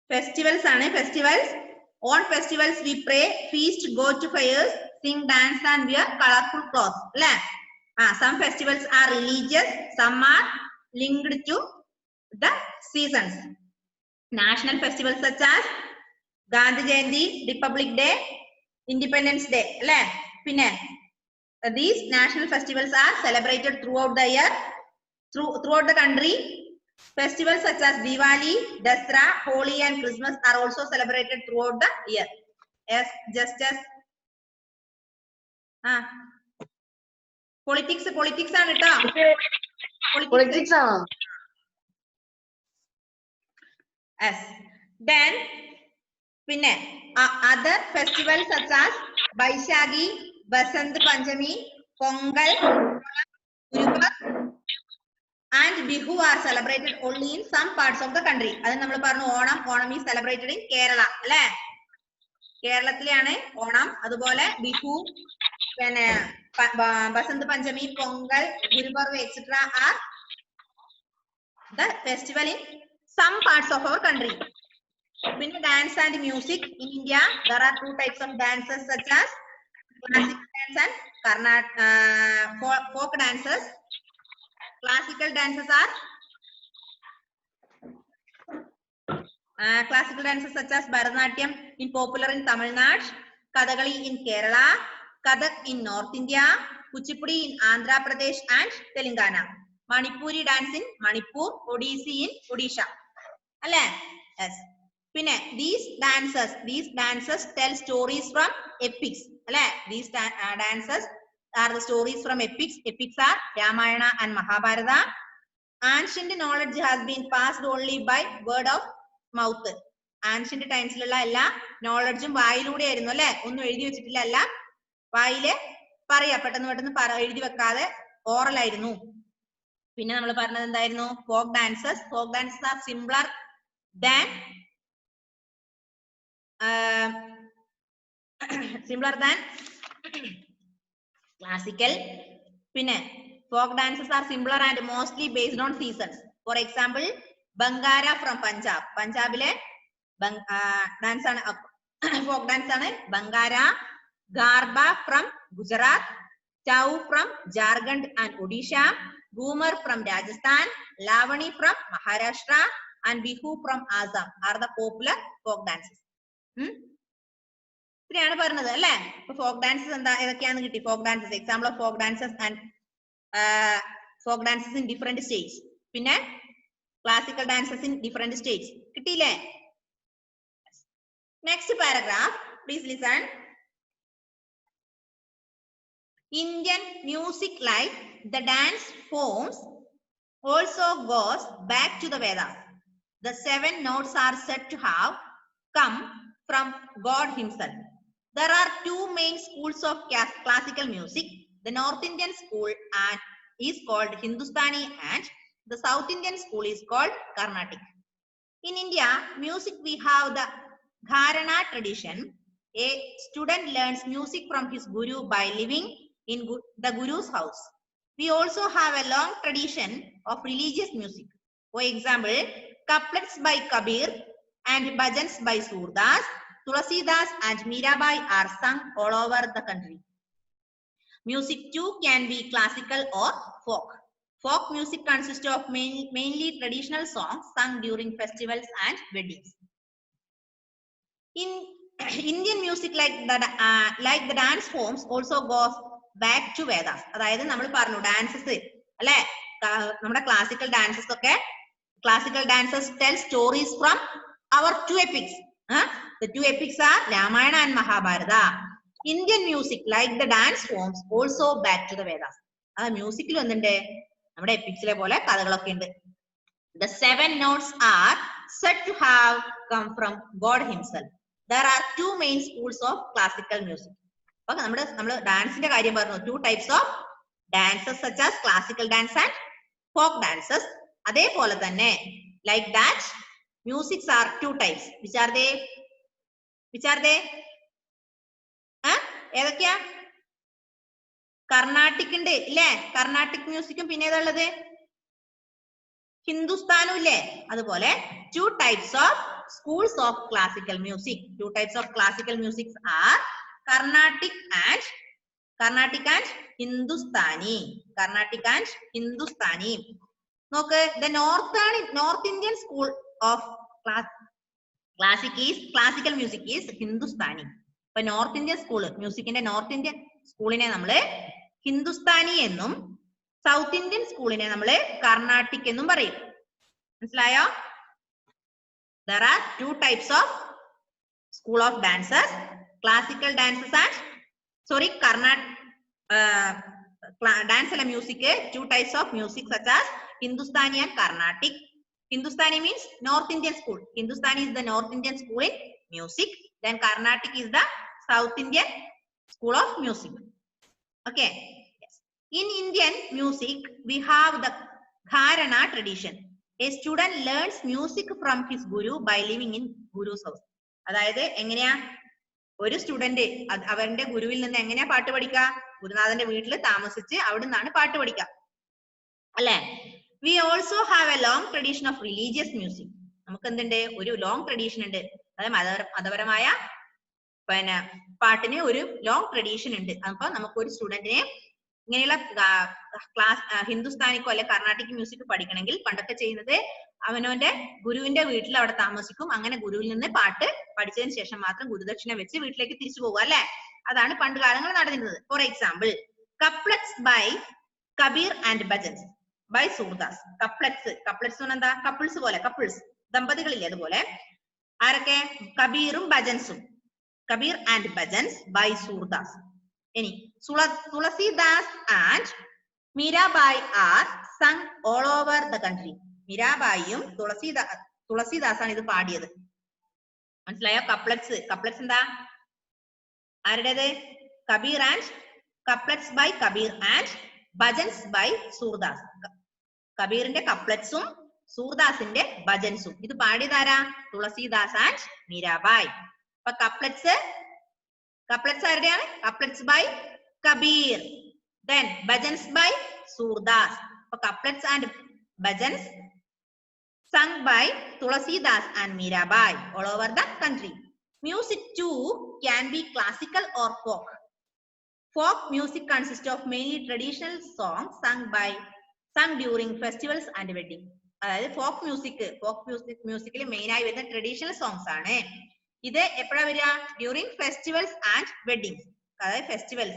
Festivals are festivals. On festivals we pray, feast, go to fairs, sing, dance and wear colorful clothes. Some festivals are religious, some are linked to the seasons. National festivals such as Gandhi Jayanti, Republic Day, Independence Day. These national festivals are celebrated throughout the year, throughout the country. Festivals such as Diwali, Dasra, Holi and Christmas are also celebrated throughout the year. Yes, just as politics ആണ് ട്ടോ. Politics ആണ്. Yes. Then പിന്നെ other festivals such as Baishagi, Basant Panchami, Pongal, Gurupurab and Bihu are celebrated only in some parts of the country. അത് നമ്മൾ പറഞ്ഞു Onam. Onam is celebrated in Kerala. അല്ലേ? കേരളത്തിലാണ് ഓണം. അതുപോലെ ബിഹു, പിന്നെ ബസന്ത് പഞ്ചമി, Pongal, ഗുരുപർവ് etc. are the festival in some parts of our country. പിന്നെ dance and music. In India, there are two types of dances such as classical dance and folk dances. Classical dances are classical dances such as Bharatanatyam in popular in Tamil Nadu, Kathakali in Kerala, Kathak in North India, Kuchipudi in Andhra Pradesh and Telangana, Manipuri dance in Manipur, Odissi in Odisha. Yes. These dances tell stories from epics. These dances are the stories from epics. Epics are Ramayana and Mahabharata. Ancient knowledge has been passed only by word of mouth. Ancient times knowledge വായിലൂടെ ആയിരുന്നു അല്ലേ? ഒന്നും എഴുതി വെച്ചിട്ടില്ല. അല്ല, വായില് പറയാ, പെട്ടെന്ന് എഴുതി വെക്കാതെ ഓറൽ ആയിരുന്നു. പിന്നെ നമ്മൾ പറഞ്ഞത് എന്തായിരുന്നു? Folk dances. Folk dances are simpler than classical. പിന്നെ folk dances are simpler and mostly based on seasons. For example, Bangara from Punjab. പഞ്ചാബിലെ ഡാൻസ് ആണ്, folk dance ആണ് Bangara. Garba from Gujarat. Chau from Jharkhand and Odisha. Ghumar from Rajasthan. Lavani from Maharashtra and Bihu from Assam are the popular folk dances. ഇത്രയാണ് പറഞ്ഞത് അല്ലേ? Folk dances എന്താ ഏതൊക്കെയാന്ന് കിട്ടി? Folk dances, example of folk dances and folk dances in different states. പിന്നെ classical dances in different states കിട്ടിയില്ലേ? Next paragraph please listen. Indian music like the dance forms also goes back to the Vedas. The 7 notes are said to have come from God himself. There are 2 main schools of classical music. The North Indian school is called Hindustani and the South Indian school is called Carnatic. In India, music we have the Gharana tradition. A student learns music from his guru by living in the guru's house. We also have a long tradition of religious music. For example, couplets by Kabir and bhajans by Surdas, Tulasidas and Mirabai are sung all over the country. Music too can be classical or folk. Folk music consists of mainly traditional songs sung during festivals and weddings. In Indian music like the dance forms also goes back to Vedas. അതായത് നമ്മൾ പറഞ്ഞു dances അല്ലെ, നമ്മുടെ classical dances ഒക്കെ, classical dances tell stories from our 2 epics. The 2 epics are Ramayana and Mahabharata. Indian music like the dance forms also back to the Vedas. ആ മ്യൂസിക്കിൽ വന്നിട്ടുണ്ട് നമ്മുടെ എപ്പിക്സിലെ പോലെ കഥകളൊക്കെ ഉണ്ട്. The 7 notes are said to have come from God himself. There are 2 main schools of classical music. അപ്പൊ നമ്മൾ ഡാൻസിന്റെ കാര്യം പറഞ്ഞു. 2 types of dances such as classical dance and folk dances. അതേപോലെ തന്നെ like that musics are 2 types. Which are they? ഏതൊക്കെയാ? കർണാട്ടിക് ഉണ്ട് ഇല്ലേ? കർണാട്ടിക് മ്യൂസിക്കും പിന്നെ ഏതാ ഉള്ളത്? ഹിന്ദുസ്ഥാനും ഇല്ലേ? അതുപോലെ 2 types of schools of classical music. Two types of classical music are Carnatic and Hindustani. Carnatic and Hindustani. Okay, the North Indian school of classical music is Hindustani. But North Indian school music in the North Indian school in a Hindustani enum, South Indian school in a Carnatic enum bare. There are two types of school of dancers, classical dances and dance and music. Two types of music such as Hindustani and Carnatic. Hindustani means North Indian school. Hindustani is the North Indian school in music. Then Carnatic is the South Indian school of music. Okay. Yes. In Indian music, we have the Gharana tradition. A student learns music from his guru by living in guru's house. അതായത് എങ്ങനെയാ ഒരു student അവരുടെ ഗുരുവിൽ നിന്ന് എങ്ങനെയാ പാട്ട് പഠിക്കുക? ഗുരുനാഥന്റെ വീട്ടിൽ താമസിച്ച് അവിടെ നിന്നാണ് പാട്ട് പഠിക്കുക അല്ലേ? We also have a long tradition of religious music. നമുക്ക് എന്തുണ്ട്? ഒരു ലോങ് ട്രഡീഷൻ ഉണ്ട്. അതായത് മതപരമായ പിന്നെ പാട്ടിന് ഒരു ലോങ് ട്രഡീഷൻ ഉണ്ട്. അപ്പൊ നമുക്ക് ഒരു സ്റ്റുഡന്റിനെ ഇങ്ങനെയുള്ള ക്ലാസ് ഹിന്ദുസ്ഥാനിക്കോ അല്ലെ കർണാട്ടിക് മ്യൂസിക് പഠിക്കണമെങ്കിൽ പണ്ടൊക്കെ ചെയ്യുന്നത് അവനവന്റെ ഗുരുവിന്റെ വീട്ടിൽ അവിടെ താമസിക്കും. അങ്ങനെ ഗുരുവിൽ നിന്ന് പാട്ട് പഠിച്ചതിന് ശേഷം മാത്രം ഗുരുദക്ഷിണ വെച്ച് വീട്ടിലേക്ക് തിരിച്ചു പോകുക അല്ലെ? അതാണ് പണ്ട് കാലങ്ങൾ നടന്നിരുന്നത്. For example, couplets by Kabir and bhajans by Surdas. Couplets എന്താ? കപ്പിൾസ് പോലെ, കപ്പിൾസ് ദമ്പതികളില്ലേ അതുപോലെ. ആരൊക്കെ? കബീറും ഭജൻസും. Kabir and bhajans by Surdas. ഇനി Tulsidas and Mirabai are sung all over the country. മീരാബായിയും തുളസിദാസാണ് ഇത് പാടിയത്. മനസ്സിലായോ? കപ്ലറ്റ്സ് എന്താ? ആരുടേത്? Kabir and couplets by Kabir and bhajans by Surdas. കബീറിന്റെ കപ്ലറ്റ്സും സൂർദാസിന്റെ ഭജൻസും. ഇത് പാടിയതാരാ? തുളസിദാസ് ആൻഡ് മീരാബായ്. അപ്പൊ കപ്ലറ്റ്സ് ആരുടെയാണ്? Couplets by Kabir. Then bhajans by Surdas. അപ്പൊ couplets and bhajans sung by Tulasidas and Mirabai all over the country. Music too can be classical or folk. Folk music consists of mainly traditional songs sung during festivals and weddings. അതായത് folk music main ആയി വരുന്ന traditional songs ആണ്. ഇത് എപ്പോഴാ വരിക? During festivals and weddings. അതായത് festival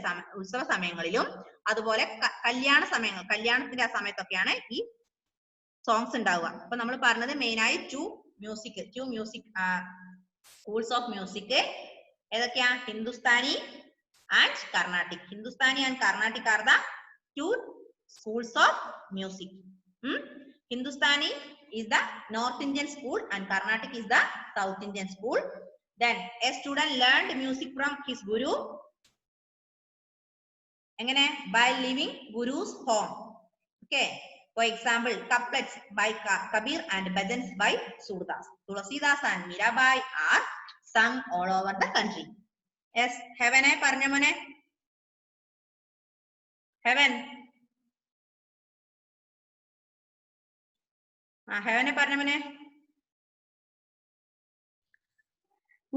ഉത്സവ സമയങ്ങളിലും അതുപോലെ കല്യാണത്തിന്റെ ആ സമയത്തൊക്കെയാണ് ഈ സോങ്സ് ഉണ്ടാവുക. അപ്പൊ നമ്മൾ പറഞ്ഞത് മെയിൻ ആയി two music schools of music ഏതൊക്കെയാ? Hindustani and Carnatic. Hindustani and Carnatic are the two schools of music. Hindustani is the North Indian school and Carnatic is the South Indian school. Then a student learned music from his guru. എങ്ങനെ? By living guru's home. Okay. For example, couplets by Kabir and bhajans by Surdas. Tulasidas and Mirabai are sung all over the country. Yes, Heaven hai parnja mone. Heaven. Heaven hai parnja mone.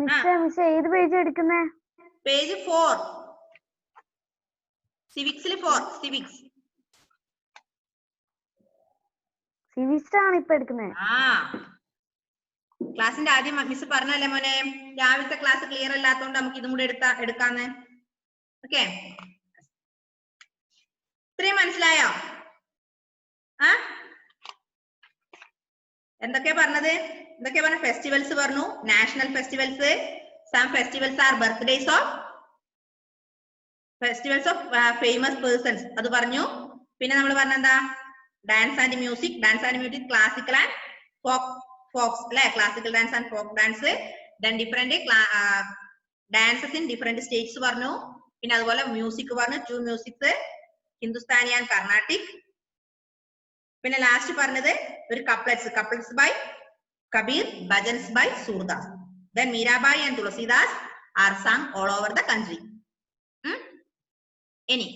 മിസ്സേ ഏത് page എടുക്കുന്നേ? Page 4. സിവിക്സിൽ 4. Civics ആണ് ഇപ്പൊ എടുക്കുന്നത്. ക്ലാസിന്റെ ആദ്യം miss പറഞ്ഞല്ലേ മോനെ, രാവിലത്തെ ക്ലാസ് ക്ലിയർ അല്ലാത്തതുകൊണ്ട് നമുക്ക് ഇതും കൂടെ എടുക്കാന്ന്. ഓക്കെ, ഇത്രയും മനസ്സിലായോ? എന്തൊക്കെയാ പറഞ്ഞത്? ഫെസ്റ്റിവൽസ് പറഞ്ഞു, national festivals. Some festivals are birthdays of famous persons, അത് പറഞ്ഞു. പിന്നെ നമ്മൾ പറഞ്ഞെന്താ? Dance and music classical and folks അല്ലെ? Classical dance and folk dance. Then different dances in different states പറഞ്ഞു. പിന്നെ അതുപോലെ മ്യൂസിക് പറഞ്ഞു, two musics, Hindustani and Carnatic. പിന്നെ ലാസ്റ്റ് പറഞ്ഞത് ഒരു couplets by Kabir, bhajans by Surdas. Then Mirabai and Tulsidas are sung all over the country. ഇനി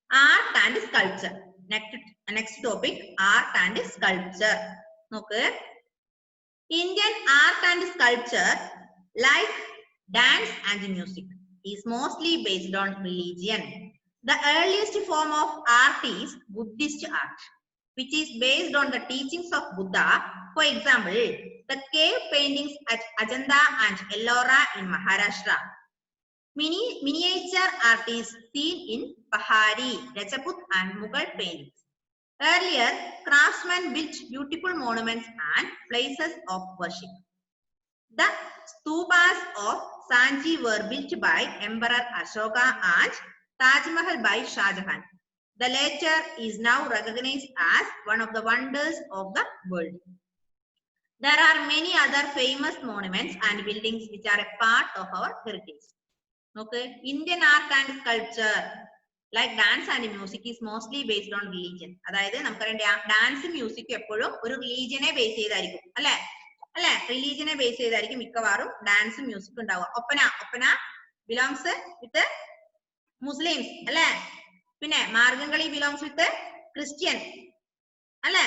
art and sculpture. Next topic art and sculpture. നോക്ക്, Indian art and sculpture, like dance and music, is mostly based on religion. The earliest form of art is Buddhist art, which is based on the teachings of Buddha. For example, the cave paintings at Ajanta and Ellora in Maharashtra. Miniature art is seen in Pahari, Rajput and Mughal paintings. Earlier, craftsmen built beautiful monuments and places of worship. The stupas of Sanchi were built by Emperor Ashoka and Taj Mahal by Shah Jahan. The latter is now recognized as one of the wonders of the world. There are many other famous monuments and buildings which are a part of our heritage. Okay, Indian art and sculpture, like dance and music, is mostly based on religion. അതായത് നമുക്കറിയാം dance music എപ്പോഴും ഒരു റിലീജിയനെ base ചെയ്തായിരിക്കും അല്ലെ അല്ലെ റിലീജിയനെ base ചെയ്തായിരിക്കും മിക്കവാറും ഡാൻസും music ഉണ്ടാവുക. Oppana belongs വിത്ത് Muslims അല്ലെ, പിന്നെ മാർഗംകളി ബിലോങ്സ് വിത്ത് ക്രിസ്ത്യൻ അല്ലെ,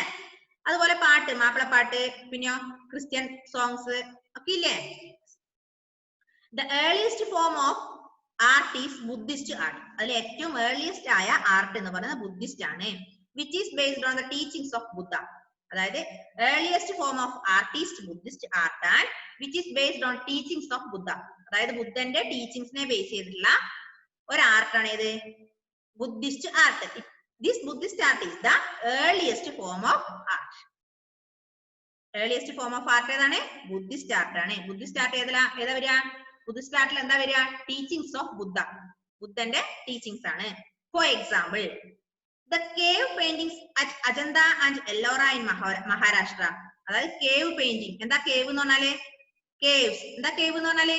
അതുപോലെ പാട്ട് മാപ്പിളപ്പാട്ട് പിന്നെയോ ക്രിസ്ത്യൻ സോങ്സ് ഒക്കെ ഇല്ലേ. The earliest form of art is Buddhist art. അതിൽ ഏറ്റവും ഏർലിയസ്റ്റ് ആയ ആർട്ട് എന്ന് പറയുന്നത് ബുദ്ധിസ്റ്റ് ആണ്, which is based on the teachings of Buddha. അതായത് earliest form of art is Buddhist art and which is based on teachings of Buddha. അതായത് ബുദ്ധന്റെ ടീച്ചിങ്സിനെ base ചെയ്തിട്ടുള്ള ഒരു ആർട്ടാണ് ഇത് Buddhist art. This Buddhist art is the earliest form of art. Earliest form of art ഏതാണ്? Buddhist art ആണ്. Buddhist art ഏതാ വരിക? Buddhist ആർട്ടിൽ എന്താ വരിക? ടീച്ചിങ്സ് ഓഫ് ബുദ്ധ, ബുദ്ധന്റെ ടീച്ചിങ്സ് ആണ്. For example, the cave paintings at Ajanta and Ellora in Maharashtra. അതായത് cave painting. എന്താ കേവ് എന്ന് പറഞ്ഞാല്? കേവ്സ്. എന്താ കേവ് എന്ന് പറഞ്ഞാല്?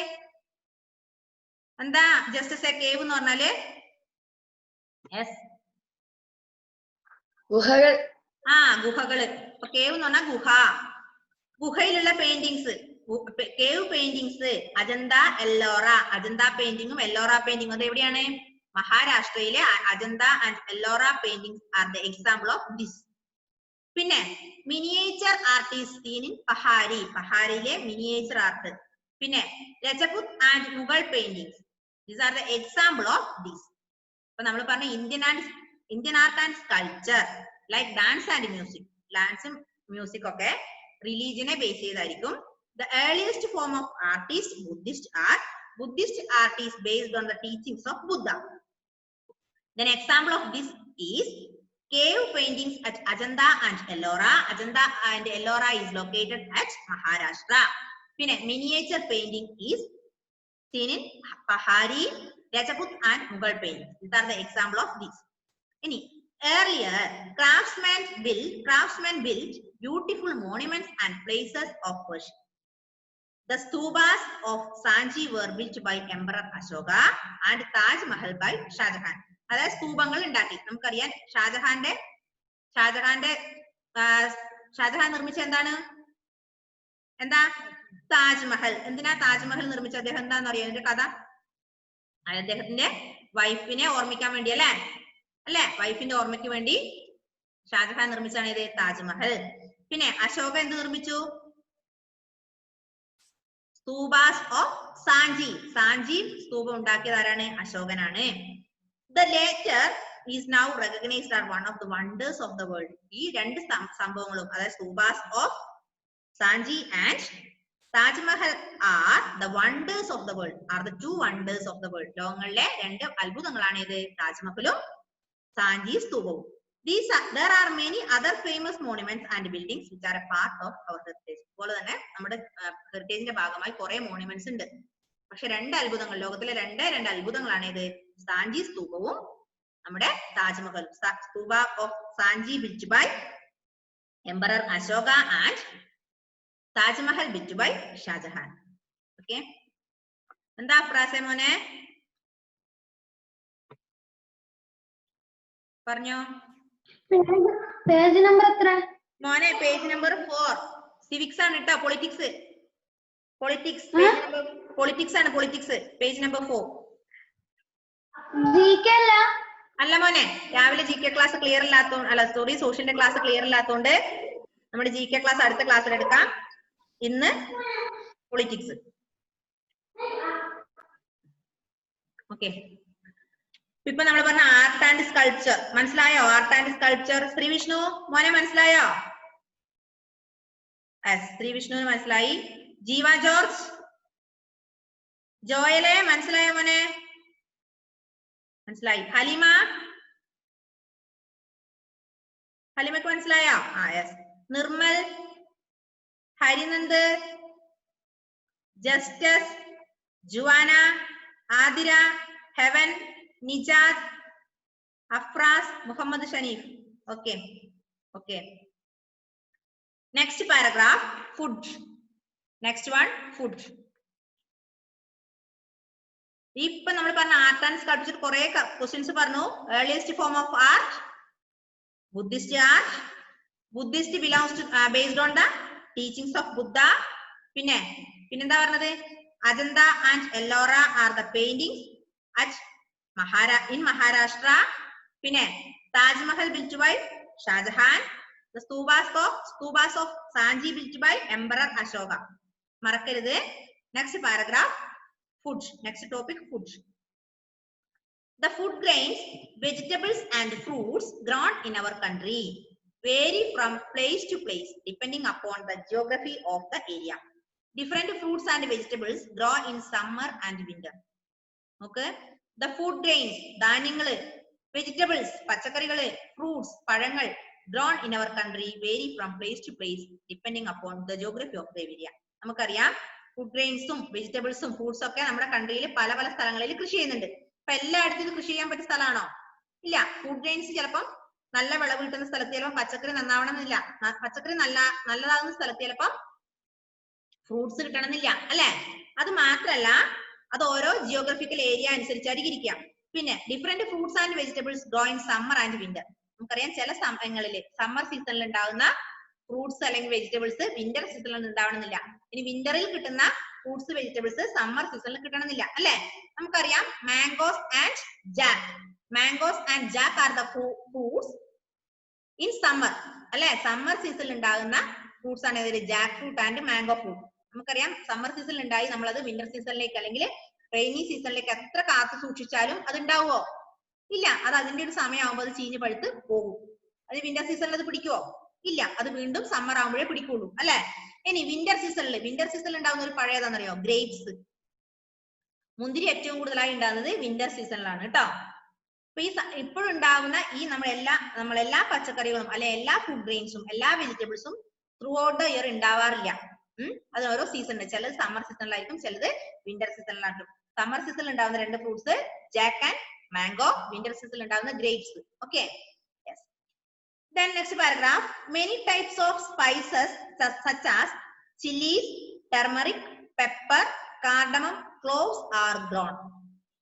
എന്താ ജസ്റ്റ് കേവ് എന്ന് പറഞ്ഞാല്? യെസ്, ഗുഹകൾ. ഗുഹകള്. അപ്പൊ കേവ് എന്ന് പറഞ്ഞാൽ ഗുഹ, ഗുഹയിലുള്ള paintings, cave paintings. Ajanta Ellora, Ajanta പെയിന്റിങ്ങും എല്ലോറ പെയിന്റിങ്ങും അത് എവിടെയാണ്? മഹാരാഷ്ട്രയിലെ Ajanta and Ellora paintings are the example of this. പിന്നെ miniature art is seen in Pahari, പഹാരിയിലെ മിനിയേച്ചർ ആർട്ട്. പിന്നെ Rajput and Mughal paintings, these are the example of this. അപ്പൊ നമ്മൾ പറഞ്ഞ Indian art and sculpture, like dance and music. ഡാൻസും മ്യൂസിക് ഒക്കെ റിലീജിയനെ base ചെയ്തായിരിക്കും. The earliest form of art is Buddhist art. Buddhist art is based on the teachings of Buddha. Then example of this is cave paintings at Ajanta and Ellora. Ajanta and Ellora is located at Maharashtra. പിന്നെ miniature painting is seen in Pahari, Rajput and Mughal paintings. These are the example of this. Earlier, craftsmen built beautiful monuments and places of worship. The stupas of Sanchi were built by Emperor Ashoka and Taj Mahal by Shah Jahan. അതായത് സ്തൂപങ്ങൾ ഉണ്ടാക്കി. നമുക്കറിയാം ഷാജഹാൻ നിർമ്മിച്ച എന്താണ്? എന്താ? താജ്മഹൽ. എന്തിനാ താജ്മഹൽ നിർമ്മിച്ച അദ്ദേഹം? എന്താന്ന് അറിയാം അതിന്റെ കഥ? അദ്ദേഹത്തിന്റെ വൈഫിനെ ഓർമ്മിക്കാൻ വേണ്ടി അല്ലെ? വൈഫിന്റെ ഓർമ്മയ്ക്ക് വേണ്ടി ഷാജഹാൻ നിർമ്മിച്ചാണ് ഇത് താജ്മഹൽ. പിന്നെ അശോക എന്ത് നിർമ്മിച്ചു? സ്തൂപാസ് ഓഫ് സാഞ്ചി. സാഞ്ചി സ്തൂപം ഉണ്ടാക്കിയത് ആരാണ്? അശോകനാണ്. The latter is now recognized as one of the wonders of the world. ഈ രണ്ട് സംഭവങ്ങളും, അതായത് stupas of Sanchi and Taj Mahal are the wonders of the world, are the two wonders of the world. ലോകങ്ങളിലെ രണ്ട് അത്ഭുതങ്ങളാണ് ഇത് താജ്മഹലും Sanchi സ്തൂപവും. There are many other famous monuments and buildings which are a part of our heritage. അതുപോലെ തന്നെ നമ്മുടെ ഹെറിറ്റേജിന്റെ ഭാഗമായി കുറെ monuments ഉണ്ട്. പക്ഷെ രണ്ട് അത്ഭുതങ്ങൾ, ലോകത്തിലെ രണ്ട് അത്ഭുതങ്ങളാണ് ഇത് സാഞ്ചി സ്തൂപവും നമ്മുടെ Taj Mahal. Stupa of Sanchi built by emperor Ashoka and Taj Mahal built by Shah Jahan. Okay, എന്താ ഫ്രാസെ മോനെ? പറഞ്ഞോ പേജ് നമ്പർ എത്ര മോനെ? Page number 4. സിവിക്സ് ആണ് കേട്ടോ. പൊളിറ്റിക്സ് ആണ്. Politics page number 4. അല്ല മോനെ, രാവിലെ GK ക്ലാസ് ക്ലിയർ ഇല്ലാത്തോണ്ട്, സോഷ്യലിന്റെ ക്ലാസ് ക്ലിയർ ഇല്ലാത്തോണ്ട് നമ്മുടെ GK ക്ലാസ് അടുത്ത ക്ലാസ്സിൽ എടുക്കാം. ഇന്ന് പൊളിറ്റിക്സ്. ഓക്കെ, ഇപ്പൊ നമ്മൾ പറഞ്ഞ ആർട്ട് ആൻഡ് സ്കൾപ്ചർ മനസ്സിലായോ? Art and sculpture Shri Vishnu മോനെ മനസ്സിലായോ? ശ്രീ വിഷ്ണുവിന് മനസ്സിലായി. ജീവ ജോർജ്, ജോയലെ മനസ്സിലായോ മോനെ? മനസ്സിലായി. ഹലിമ, ഹലിമക്ക് മനസ്സിലായോ? Yes. Nirmal, Harinand, Justus, Juana, Athira, Heaven, Nijad, Afras, Muhammad Shaneef. Okay okay. Next paragraph food. Next one food. ഇപ്പൊ നമ്മൾ പറഞ്ഞ ആർട്ട് ആൻഡ് സ്കൾപ്ചർ കുറെ ക്വസ്റ്റ്യൻസ് പറഞ്ഞു. Earliest form of art Buddhist art. Buddhist belongs to based on the teachings of Buddha. പിന്നെന്താ പറഞ്ഞത്? Ajanta and Ellora are the paintings at in Maharashtra. പിന്നെ Taj Mahal built by Shah Jahan. The stupas of Sanji built by Emperor Ashoka. മറക്കരുത്. Next paragraph food. Next topic food. The food grains, vegetables and fruits grown in our country vary from place to place depending upon the geography of the area. Different fruits and vegetables grow in summer and winter. Okay. The food grains, ധാന്യങ്ങള്, vegetables, പച്ചക്കറികള്, fruits, പഴങ്ങൾ grown in our country vary from place to place depending upon the geography of the area. നമുക്കറിയാം food ഗ്രെയിൻസും വെജിറ്റബിൾസും ഫ്രൂട്ട്സും ഒക്കെ നമ്മുടെ കൺട്രിയിൽ പല പല സ്ഥലങ്ങളിൽ കൃഷി ചെയ്യുന്നുണ്ട്. അപ്പൊ എല്ലായിടത്തും കൃഷി ചെയ്യാൻ പറ്റിയ സ്ഥലമാണോ? ഇല്ല. ഫുഡ് ഗ്രെയിൻസ് ചിലപ്പം നല്ല വിളവ് കിട്ടുന്ന സ്ഥലത്ത് ചിലപ്പോൾ പച്ചക്കറി നന്നാവണമെന്നില്ല. പച്ചക്കറി നല്ലതാകുന്ന സ്ഥലത്ത് ചിലപ്പം ഫ്രൂട്ട്സ് കിട്ടണമെന്നില്ല അല്ലെ? അത് മാത്രല്ല, അത് ഓരോ ജിയോഗ്രഫിക്കൽ ഏരിയ അനുസരിച്ചായിരിക്കും ഇരിക്കാം. പിന്നെ different fruits and vegetables grow in summer and winter. നമുക്കറിയാം ചില സമയങ്ങളിൽ സമ്മർ സീസണിൽ ഉണ്ടാകുന്ന ഫ്രൂട്ട്സ് അല്ലെങ്കിൽ വെജിറ്റബിൾസ് വിന്റർ സീസണിൽ ഉണ്ടാവണമെന്നില്ല. ഇനി വിന്ററിൽ കിട്ടുന്ന ഫ്രൂട്ട്സ് വെജിറ്റബിൾസ് സമ്മർ സീസണിൽ കിട്ടണമെന്നില്ല അല്ലെ? നമുക്കറിയാം mangoes and Jack. Mangoes and Jack are the fruits in summer അല്ലെ? സമ്മർ സീസണിൽ ഉണ്ടാകുന്ന ഫ്രൂട്ട്സ് ആണ് ഏതൊരു? Jack fruit and mango fruit. നമുക്കറിയാം സമ്മർ സീസണിൽ ഉണ്ടായി നമ്മളത് വിന്റർ സീസണിലേക്ക് അല്ലെങ്കിൽ റെയിനി സീസണിലേക്ക് എത്ര കാത്തു സൂക്ഷിച്ചാലും അത് ഉണ്ടാവുമോ? ഇല്ല. അത് അതിന്റെ ഒരു സമയമാകുമ്പോൾ അത് ചീഞ്ഞ് പഴുത്ത് പോകും. അത് വിന്റർ സീസണിൽ അത് പിടിക്കുവോ? ഇല്ല. അത് വീണ്ടും സമ്മർ ആകുമ്പോഴേ പിടിക്കുള്ളൂ അല്ലെ? ഇനി വിന്റർ സീസണിൽ ഉണ്ടാകുന്ന ഒരു പഴയതാണെന്നറിയോ? ഗ്രേപ്സ്. മുന്തിരി ഏറ്റവും കൂടുതലായി ഉണ്ടാകുന്നത് വിന്റർ സീസണിലാണ് കേട്ടോ. അപ്പൊ ഇപ്പോഴും ഉണ്ടാകുന്ന ഈ നമ്മളെല്ലാ പച്ചക്കറികളും അല്ലെ എല്ലാ ഫുഡ് ഗ്രെയിൻസും എല്ലാ വെജിറ്റബിൾസും ത്രൂ ഔട്ട് ദ ഇയർ ഉണ്ടാവാറില്ല. അത് ഓരോ സീസണിൽ, ചിലത് സമ്മർ സീസണിലായിരിക്കും, ചിലത് വിന്റർ സീസണിലായിരിക്കും. സമ്മർ സീസണിൽ ഉണ്ടാകുന്ന രണ്ട് fruits Jack and mango, winter സീസണിൽ ഉണ്ടാകുന്ന grapes. Okay. Then next paragraph, many types of spices such as chilies, turmeric, pepper, cardamom, cloves are grown.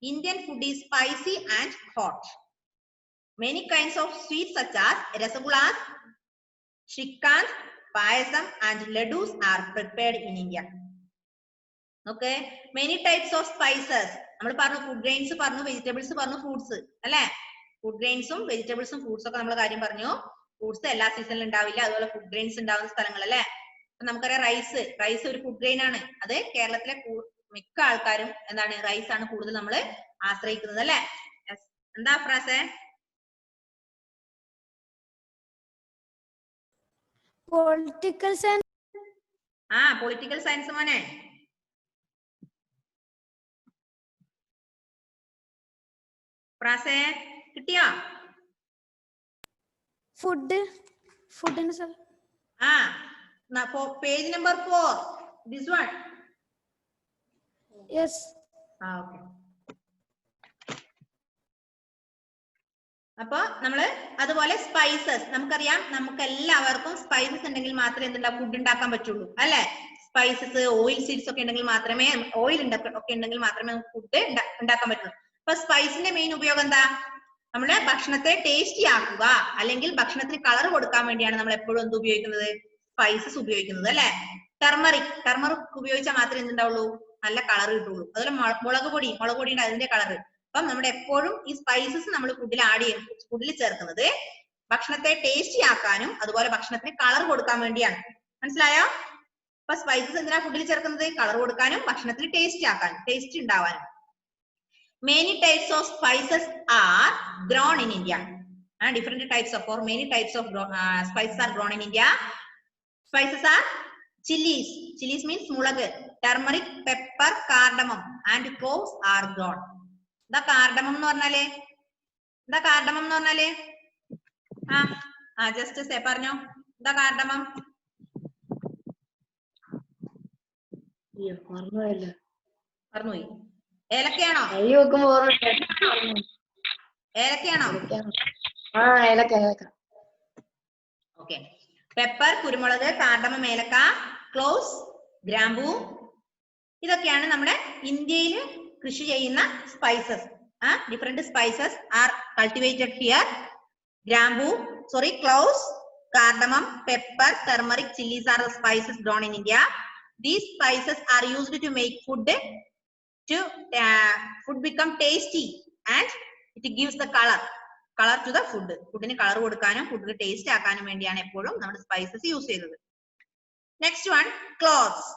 Indian food is spicy and hot. Many kinds of sweets such as rasagullas, shrikhand, payasam and laddus are prepared in India. Okay, many types of spices. നമ്മൾ പറഞ്ഞു food grains പറഞ്ഞു, vegetables പറഞ്ഞു, fruits അല്ലെ? Food ഗ്രെയിൻസും വെജിറ്റബിൾസും ഫ്രൂട്ട്സും ഒക്കെ നമ്മൾ കാര്യം പറഞ്ഞു. ഫ്രൂട്ട്സ് എല്ലാ സീസണിലും ഉണ്ടാവില്ല, അതുപോലെ ഫുഡ് ഗ്രെയിൻസ് ഉണ്ടാവുന്ന സ്ഥലങ്ങൾ അല്ലെ? നമുക്കറിയാം റൈസ് ഒരു ഫുഡ് ഗ്രെയിൻ ആണ്. അത് കേരളത്തിലെ മിക്ക ആൾക്കാരും എന്താണ്? റൈസ് ആണ് കൂടുതൽ നമ്മൾ ആശ്രയിക്കുന്നത് അല്ലെ? എന്താ ഫ്രാസേ? Political science. പൊളിറ്റിക്കൽ സയൻസ് മോനെ. ഫ്രാസേ കിട്ടിയോ? ഫുഡിന് sir. Page number 4. This one. Yes. Okay. അപ്പൊ നമ്മള് അതുപോലെ സ്പൈസസ്, നമുക്കറിയാം നമുക്ക് എല്ലാവർക്കും സ്പൈസസ് ഉണ്ടെങ്കിൽ മാത്രമേ എന്തുണ്ടാ ഫുഡ് ഉണ്ടാക്കാൻ പറ്റുള്ളൂ അല്ലെ? സ്പൈസസ്, ഓയിൽ സീഡ്സ് ഒക്കെ ഉണ്ടെങ്കിൽ മാത്രമേ, ഓയിൽ ഒക്കെ ഉണ്ടെങ്കിൽ മാത്രമേ നമുക്ക് ഫുഡ് ഉണ്ടാക്കാൻ പറ്റുള്ളൂ. അപ്പൊ സ്പൈസിന്റെ മെയിൻ ഉപയോഗം എന്താ? നമ്മുടെ ഭക്ഷണത്തെ ടേസ്റ്റി ആക്കുക, അല്ലെങ്കിൽ ഭക്ഷണത്തിന് കളർ കൊടുക്കാൻ വേണ്ടിയാണ് നമ്മൾ എപ്പോഴും എന്ത് ഉപയോഗിക്കുന്നത്? സ്പൈസസ് ഉപയോഗിക്കുന്നത് അല്ലെ? ടർമറിക് ഉപയോഗിച്ചാൽ മാത്രമേ എന്തുണ്ടാവുള്ളൂ? നല്ല കളർ കിട്ടുള്ളൂ. അതുപോലെ മുളക് പൊടിയുടെ അതിന്റെ കളർ. അപ്പം നമ്മുടെ എപ്പോഴും ഈ സ്പൈസസ് നമ്മൾ ഫുഡിൽ ചേർക്കുന്നത് ഭക്ഷണത്തെ ടേസ്റ്റി ആക്കാനും അതുപോലെ ഭക്ഷണത്തിന് കളർ കൊടുക്കാൻ വേണ്ടിയാണ്. മനസ്സിലായോ? അപ്പൊ സ്പൈസസ് എന്തിനാ ഫുഡിൽ ചേർക്കുന്നത്? കളർ കൊടുക്കാനും ഭക്ഷണത്തിൽ ടേസ്റ്റ് ആക്കാനും, ടേസ്റ്റ് ഉണ്ടാവാനും. Many types of spices are grown in India. Different types of, or many types of spices are grown in India. Spices are chilies. Chilies means mulagu, turmeric, pepper, cardamom, and cloves are grown. The cardamom nu parnale, the cardamom nu parnale, just say parnyo, the cardamom. പറഞ്ഞുപോയി. ഏലക്കയാണോ? ഏലക്കയാണോ? Okay. Pepper കുരുമുളക്, cardamom ഏലക്ക, cloves ഗ്രാമ്പൂ, ഇതൊക്കെയാണ് നമ്മുടെ ഇന്ത്യയിൽ കൃഷി ചെയ്യുന്ന spices. Different spices are cultivated here. Cloves, cardamom, pepper, turmeric, chilies are the spices grown in India. These spices are used to make food become tasty and it gives the color to the food. Foodine color കൊടുക്കാനും ഫുഡിന് taste ആക്കാനും വേണ്ടിയാണ് എപ്പോഴും നമ്മൾ spices use ചെയ്യുന്നത്. Next one, cloves.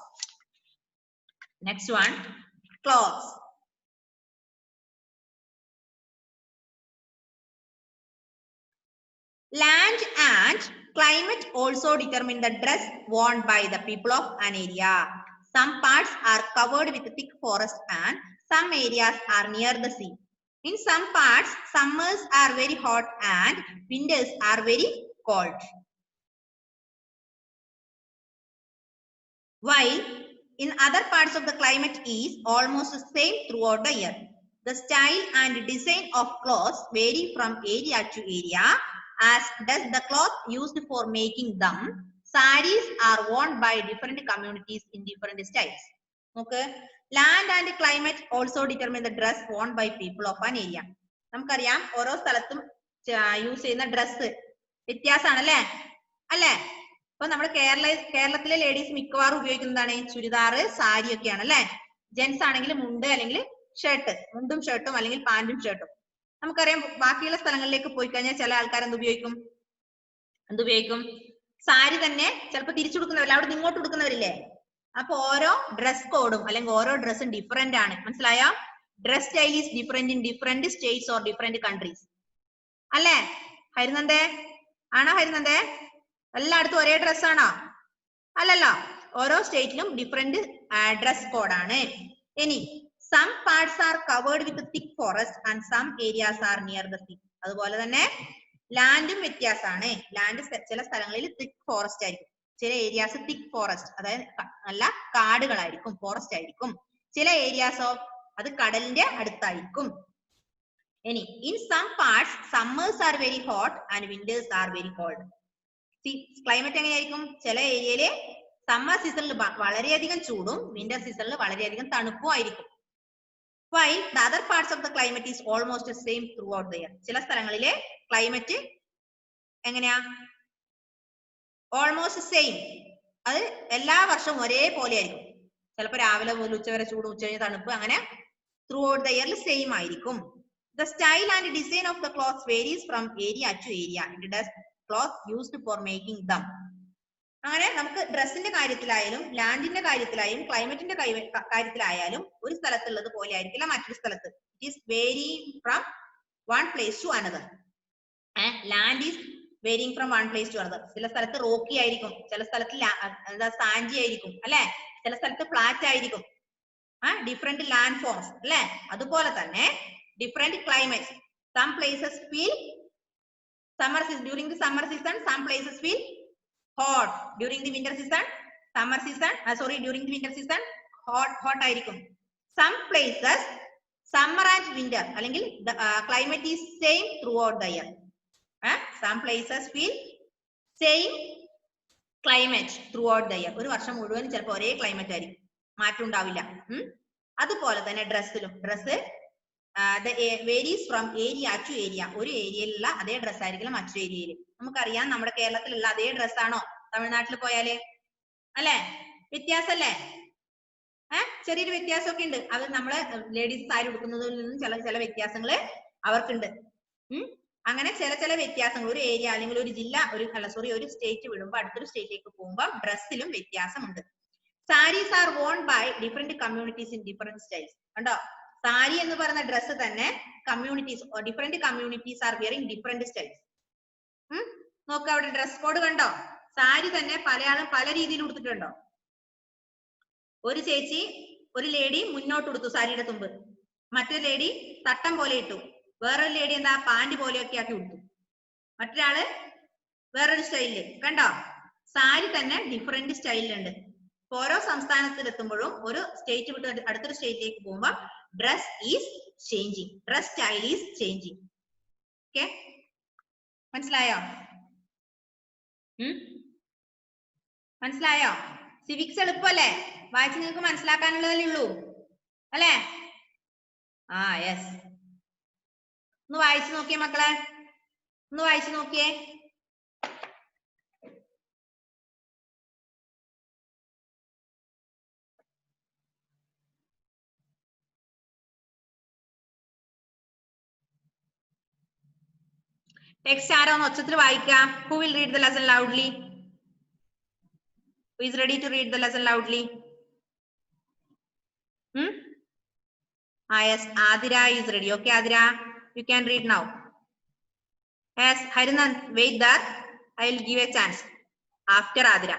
Land and climate also determine the dress worn by the people of an area. Some parts are covered with thick forest and some areas are near the sea. In some parts, summers are very hot and winters are very cold. While in other parts of the climate is almost the same throughout the year. The style and design of clothes vary from area to area, as does the cloth used for making them. Sarees are worn by different communities in different styles. Okay. Land and climate also determine the dress worn by people of an area. നമുക്കറിയാം ഓരോ സ്ഥലത്തും use ചെയ്യുന്ന dress വ്യത്യാസമാണല്ലേ, അല്ലേ? ഇപ്പൊ നമ്മുടെ കേരളത്തിലെ ladies മിക്കവാറും ഉപയോഗിക്കുന്നതാണ് ചുരിദാറ്, സാരി ഒക്കെയാണ് അല്ലെ. ജെന്റ്സ് ആണെങ്കിൽ മുണ്ട് അല്ലെങ്കിൽ ഷർട്ട്, മുണ്ടും ഷർട്ടും അല്ലെങ്കിൽ പാന്റും ഷർട്ടും. നമുക്കറിയാം ബാക്കിയുള്ള സ്ഥലങ്ങളിലേക്ക് പോയി കഴിഞ്ഞാൽ ചില ആൾക്കാർ എന്തുപയോഗിക്കും? സാരി തന്നെ ചിലപ്പോൾ തിരിച്ചു കൊടുക്കുന്നവരില്ല, അവിടെ ഇങ്ങോട്ട് കൊടുക്കുന്നവരില്ലേ. അപ്പൊ ഓരോ ഡ്രസ് കോഡും അല്ലെങ്കിൽ ഓരോ ഡ്രസ്സും ഡിഫറെന്റ് ആണ്. മനസ്സിലായോ? Dress style is different in different States or different countries അല്ലേ? ഹരിനന്ദേ ആണോ? ഹരിനന്ദേ എല്ലായിടത്തും ഒരേ ഡ്രസ് ആണോ? അല്ലല്ലോ, ഓരോ സ്റ്റേറ്റിലും ഡിഫറെന്റ് ഡ്രസ് കോഡാണ്. ഇനി some parts are covered with thick forest and some areas are near the sea. അതുപോലെ തന്നെ ലാൻഡും വ്യത്യാസമാണ്. ലാൻഡ് ചില സ്ഥലങ്ങളിൽ തിക് ഫോറസ്റ്റ് ആയിരിക്കും, ചില ഏരിയാസ് തിക് ഫോറസ്റ്റ് അതായത് നല്ല കാടുകളായിരിക്കും, ഫോറസ്റ്റ് ആയിരിക്കും. ചില ഏരിയാസ് ഓഫ് അത് കടലിന്റെ അടുത്തായിരിക്കും. ഇനി in some parts summers are very hot and winters are very cold. Climate എങ്ങനെയായിരിക്കും? ചില ഏരിയയില് സമ്മർ സീസണിൽ വളരെയധികം ചൂടും വിന്റർ സീസണിൽ വളരെയധികം തണുപ്പും ആയിരിക്കും. While the other parts of the climate is almost the same throughout the year. ചില സ്ഥലങ്ങളിലെ ക്ലൈമറ്റ് എങ്ങനെയാ? ഓൾമോസ്റ്റ് സെയിം, അത് എല്ലാ വർഷവും ഒരേപോലെ ആയിരിക്കും. ചിലപ്പോൾ രാവിലെ മുതൽ ഉച്ചവരെ ചൂട്, ഉച്ചകഴിഞ്ഞ് തണുപ്പ്, അങ്ങനെ ത്രൂ ഔട്ട് ദ ഇയറിൽ സെയിം ആയിരിക്കും. The style and design of the clothes varies from area to area. It does cloth used for making them. അങ്ങനെ നമുക്ക് ഡ്രസ്സിന്റെ കാര്യത്തിലായാലും ലാൻഡിന്റെ കാര്യത്തിലായാലും ക്ലൈമറ്റിന്റെ കാര്യത്തിലായാലും ഒരു സ്ഥലത്തുള്ളത് പോലെ ആയിരിക്കില്ല മറ്റൊരു സ്ഥലത്ത്. It is varying from one place to another. Land is varying from one place to another. ചില സ്ഥലത്ത് റോക്കി ആയിരിക്കും, ചില സ്ഥലത്ത് സാൻഡി ആയിരിക്കും അല്ലെ, ചില സ്ഥലത്ത് ഫ്ലാറ്റ് ആയിരിക്കും. ഡിഫറെന്റ് ലാൻഡ് ഫോംസ് അല്ലെ. അതുപോലെ തന്നെ different climate. Some places feel summer season, during the summer season some places feel hot. During the winter season during the winter season hot ആയിരിക്കും. Some places summer and winter അല്ലെങ്കിൽ the climate is same throughout the year. Some places feel same climate throughout the year. ഒരു വർഷം മുഴുവൻ ചിലപ്പോൾ ഒരേ climate ആയിരിക്കും, മാറ്റം ഉണ്ടാവില്ല. അതുപോലെ തന്നെ ഡ്രസ്സിലും dress varies from area to area. ഒരു ഏരിയയിലുള്ള അതേ ഡ്രസ് ആയിരിക്കില്ല മറ്റൊരു ഏരിയയിൽ. നമുക്കറിയാം നമ്മുടെ കേരളത്തിലുള്ള അതേ ഡ്രസ്സാണോ തമിഴ്നാട്ടിൽ പോയാല് അല്ലെ? വ്യത്യാസല്ലേ? ചെറിയൊരു വ്യത്യാസമൊക്കെ ഉണ്ട്. അത് നമ്മള് ലേഡീസ് സാരി ഉടുക്കുന്നതിൽ നിന്നും ചില വ്യത്യാസങ്ങള് അവർക്കുണ്ട്. അങ്ങനെ ചില വ്യത്യാസങ്ങൾ ഒരു ഏരിയ അല്ലെങ്കിൽ ഒരു ജില്ല ഒരു സ്റ്റേറ്റ് വിടുമ്പോ അടുത്തൊരു സ്റ്റേറ്റിലേക്ക് പോകുമ്പോൾ ഡ്രസ്സിലും വ്യത്യാസമുണ്ട്. Sarees are worn by different communities in different styles. Kando? Saree ennu parayna dress thanne communities or different communities are wearing different styles. നോക്ക് അവിടെ ഡ്രസ് കോഡ് കണ്ടോ? സാരി തന്നെ പലയാളും പല രീതിയിൽ ഉടുത്തിട്ടുണ്ടോ? ഒരു ചേച്ചി ഒരു ലേഡി മുന്നോട്ട് ഉടുത്തു സാരിയുടെ തുമ്പ്, മറ്റൊരു ലേഡി തട്ടം പോലെ ഇട്ടു, വേറൊരു ലേഡി എന്താ പാന്റ് പോലെയൊക്കെ ആക്കി ഉടുത്തു, മറ്റൊരാള് വേറൊരു സ്റ്റൈലില്. കണ്ടോ? സാരി തന്നെ ഡിഫറെന്റ് സ്റ്റൈലിലുണ്ട്. ഓരോ സംസ്ഥാനത്തിൽ എത്തുമ്പോഴും ഒരു സ്റ്റേറ്റ് വിട്ട് അടുത്തൊരു സ്റ്റേറ്റിലേക്ക് പോകുമ്പോൾ dress is changing, dress style is changing. Okay, മനസ്സിലായോ? മനസ്സിലായോ? സിവിക്സ് എളുപ്പല്ലേ? വായിച്ച് നിങ്ങൾക്ക് മനസ്സിലാക്കാനുള്ളതല്ലേ ഉള്ളൂ അല്ലേ? ആ യെസ്. ഒന്ന് വായിച്ചു നോക്കിയേ മക്കളെ, ഒന്ന് വായിച്ചു നോക്കിയേ. ടെക്സ്റ്റ് ആരോ ഒന്ന് ഒച്ചത്തിൽ വായിക്കാം. Who will read the lesson loudly? Who is ready to read the lesson loudly? Yes, Adira is ready. Okay, Adira, you can read now. Yes, Harinand, wait there. I will give a chance after Adira.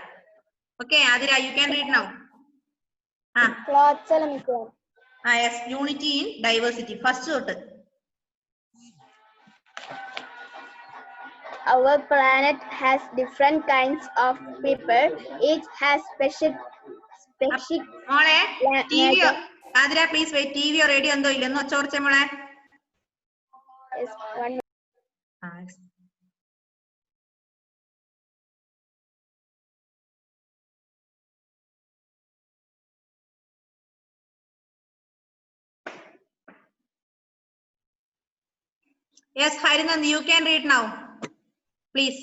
Okay, Adira, you can read now. Yes, unity in diversity. First total. Our planet has different kinds of people. Each has specific മോളെ TV Athira please wait. TV യോ radio എന്തോ ഇല്ലെന്ന് ഒച്ച കുറച്ചേ മോളെ. Yes, Harinand, you can read now, please.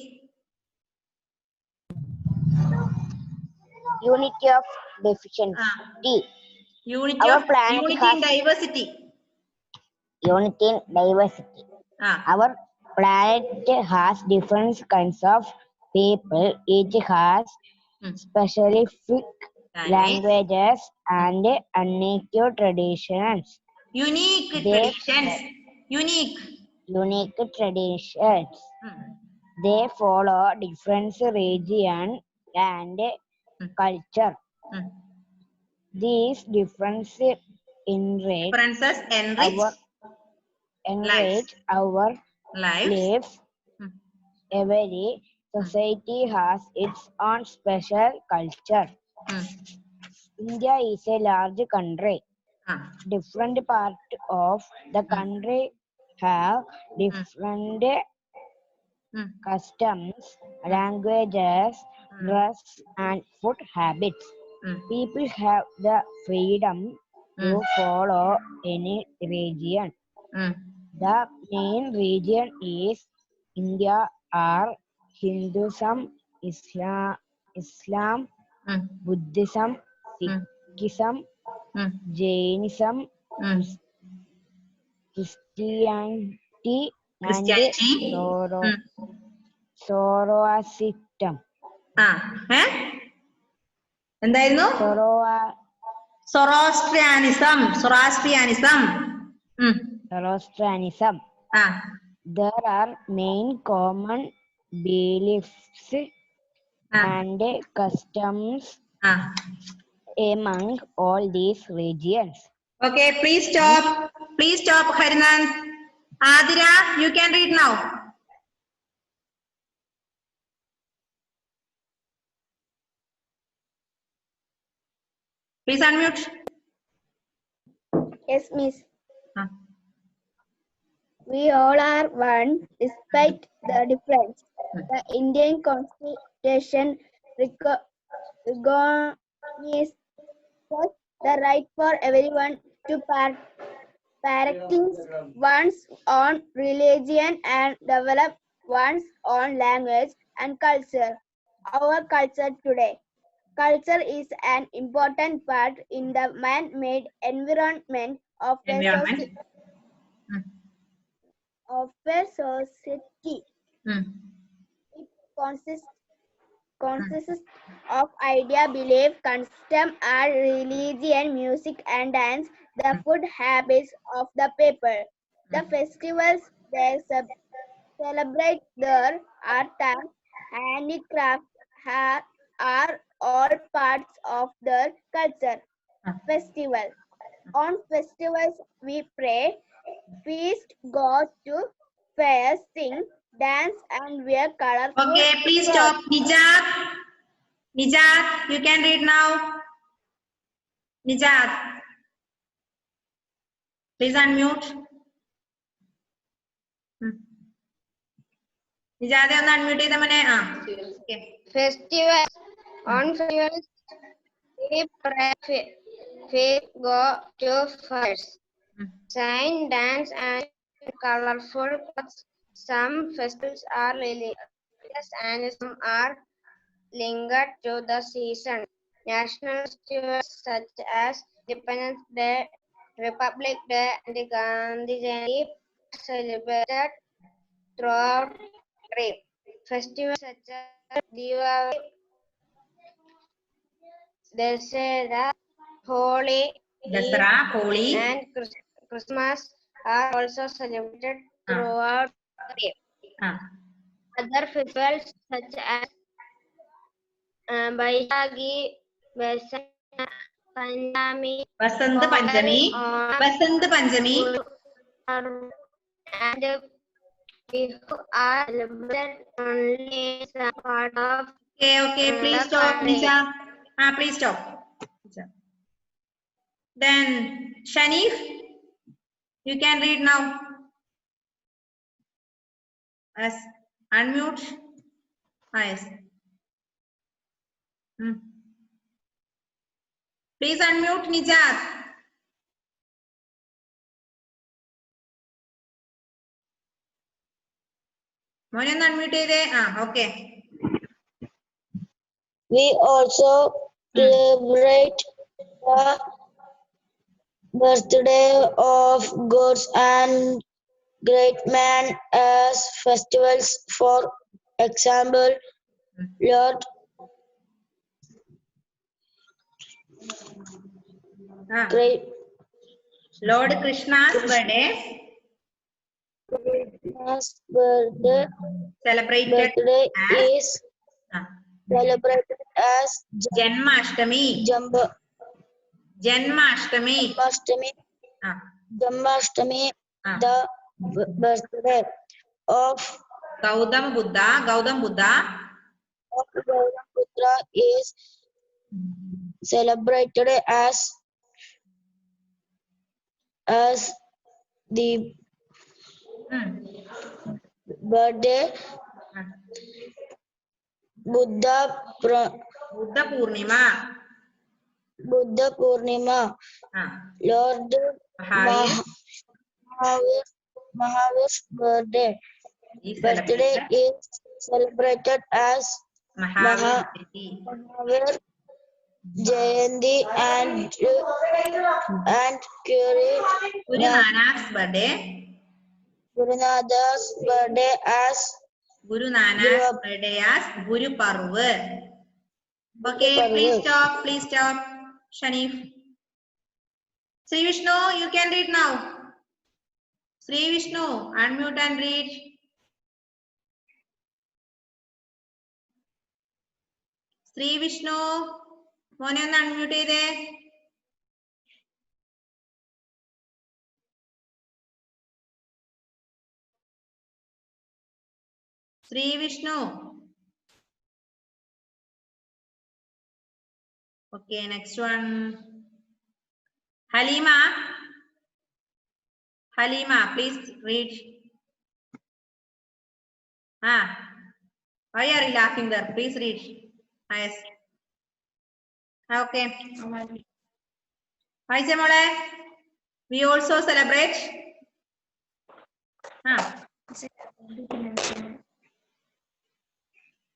Unity of deficiency. Unity Our of planet unity has in diversity. Unity in diversity. Our planet has different kinds of people. Each has specific languages and unique traditions. Unique traditions. Unique traditions. They follow different religion and culture. These differences enrich our lives. Every society has its own special culture. India is a large country. Different parts of the country have different customs, languages, dress, and food habits. People have the freedom to follow any religion. The main religion is India are Hinduism, Islam, Buddhism, Sikhism, Jainism, Christianity, and Zoroastrianism. എന്തായിരുന്നു? Zoroastrianism. There are main common beliefs and customs among all these religions. Okay, please stop. Please stop, Harinand. Adira, you can read now. Please unmute. Yes, miss. We all are one despite the difference. The Indian Constitution recognizes the right for everyone to practice one's own religion and develop one's own language and culture. Our culture today. Culture is an important part in the man-made environment of a society. It consists consists of idea, belief, custom, art, religion, music, and dance, the food habits of the people. The festivals they celebrate their art and handicraft are all parts of their culture. Festival. On festivals, we pray, feast, go to fairs, sing, dance, and wear colorful Okay, please clothes. stop. Nijat. Nijat, you can read now. Nijat. Please unmute. Nijat, ഒന്ന് unmute ചെയ്ത മോനെ. Okay. Festival. On festivals, we pray, feast, go to fairs, sing, dance, and colorful clothes. Some festivals are religious and some are linked to the season. National festivals such as Independence Day, Republic Day, and Gandhi Jayanti are celebrated throughout the country. Festivals such as Diwali, Dasara, Holi, Dasara, Holi, and Christmas are also celebrated throughout the year. Other festivals such as Baisagi, Panjami, Vasant Panchami, Vasant Panchami, and Bihu are celebrated only in some part of Okay, please the stop, country. Nisha. Please stop. Then, Shanif, you can read now. Yes, unmute. Yes. Please unmute, Nijat. മോനെ ഒന്ന് unmute ചെയ്തേ. Okay. We also celebrate the birthday of gods and great men as festivals. For example, Lord Krishna's birthday celebrated is celebrated as Janmashtami. Janmashtami. Janmashtami, the birthday of Gautama Buddha. Gautama Buddha is celebrated as the birthday Buddha Purnima. Lord Mahavir's birthday is celebrated as Mahavir Jayanti and Guru Nanak's birthday. Guru Nanak's birthday as Guru Nanak's birthday as Guru Parva. Okay, please stop. Please stop. Shanif. Sri Vishnu, you can read now. Sri Vishnu, unmute and read. Sri Vishnu, മോനെ ഒന്ന് unmute ചെയ്തേ. Sri Vishnu. Okay, next one. Halima. Halima, please read. Why are you laughing there? Please read. Yes. Okay. Hi, Jamole. We also celebrate.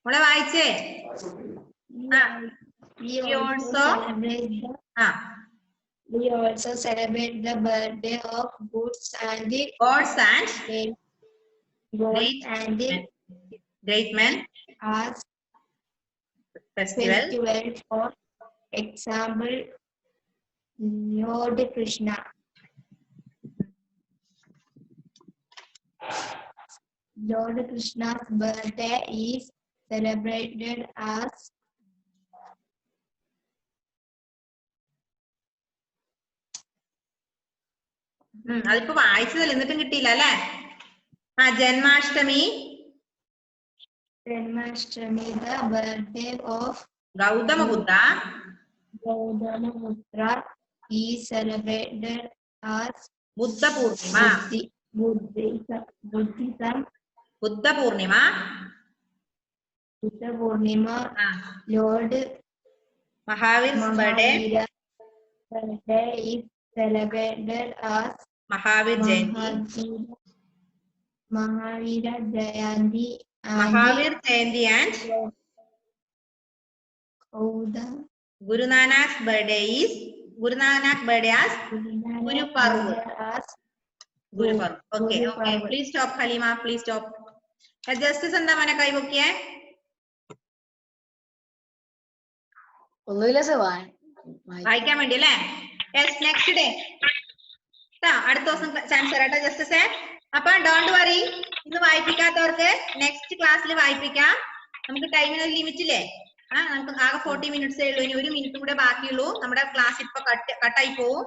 മോളെ വായിച്ചേ. We also celebrate the birthday of gods and the great men. as festival. For example, Lord Krishna. Lord Krishna's birthday is celebrated as അതിപ്പോ വായിച്ചതല്ല, എന്നിട്ടും കിട്ടിയില്ല അല്ലെ? Janmashtami. Janmashtami, the birthday of Gautama Buddha. Gautama Buddha is celebrated as Buddha Purnima. Buddhism. Buddha Purnima. Buddha Purnima. Lord Mahavir's birthday is celebrated as Mahavir Jayanti. Mahavira Jayanti. Mahavir Jayanti and Guru Nanak's birthday is Guru Nanak birthday as Guru Parv. Guru Parv. Okay, okay. Please stop, Halima. Please stop. Justice എന്താ മോനെ കൈവക്കിയേ? ഒന്നുമില്ല sir, വായിക്കാൻ വേണ്ടി അല്ലേ? Yes, next day അടുത്ത ദിവസം chance തരാട്ടെ ജസ്റ്റിസേ. അപ്പൊ don't worry, ഇന്ന് വായിപ്പിക്കാത്തവർക്ക് നെക്സ്റ്റ് ക്ലാസ്സിൽ വായിപ്പിക്കാം. നമുക്ക് ടൈമിന് ഒരു ലിമിറ്റ് ഇല്ലേ? നമുക്ക് ആകെ 40 മിനിറ്റ്സേ ഉള്ളൂ. ഇനി 1 മിനിറ്റും കൂടെ ബാക്കിയുള്ളൂ. നമ്മുടെ ക്ലാസ് ഇപ്പൊ കട്ടായി പോവും.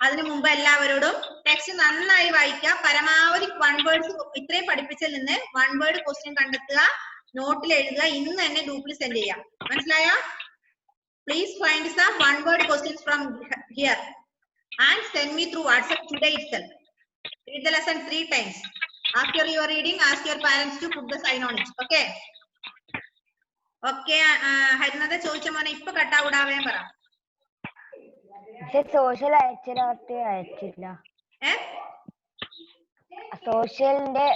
അതിനു മുമ്പ് എല്ലാവരോടും ടെക്സ്റ്റ് നന്നായി വായിക്കുക. പരമാവധി 1 വേർഡ്സ് ഇത്രയും പഠിപ്പിച്ചതിൽ നിന്ന് 1 വേർഡ് ക്വസ്റ്റ്യൻ കണ്ടെത്തുക, നോട്ടിൽ എഴുതുക, ഇന്ന് തന്നെ ഗ്രൂപ്പിൽ സെൻഡ് ചെയ്യാം. മനസ്സിലായോ? Please find some 1 word questions from here and send me through WhatsApp today itself. Read the lesson 3 times. After you are reading, ask your parents to put the sign on it. Okay? Okay. Harnada ചോദിച്ച മോനെ ഇപ്പൊ കട്ടാവിടാവേ പറ. Social അയച്ചില്ല. സോഷ്യലിന്റെ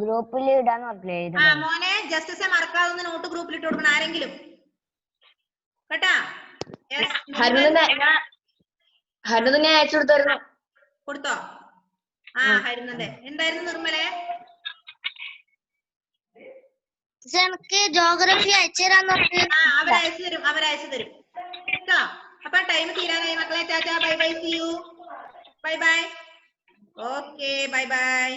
ഗ്രൂപ്പിൽ ഇടാന്ന് പറഞ്ഞില്ലേ? മോനെ ജസ്റ്റിസെ മറക്കാതെ ഒന്ന് നോട്ട് ഗ്രൂപ്പിൽ ഇട്ട് കൊടുക്കണം ആരെങ്കിലും കേട്ടാ. ഹരിനെ അയച്ചു കൊടുത്തായിരുന്നു. കൊടുത്തോ? ഹരിനന്ദ എന്തായിരുന്നു നിർമ്മലേ? ജോഗ്രഫി അയച്ചു തരാന്ന് പറഞ്ഞു. അവരയച്ചു തരും കേട്ടോ. അപ്പൊ ടൈം തീരാനായി മക്കളെ. Tata, bye bye, see you, bye bye. Okay, bye by.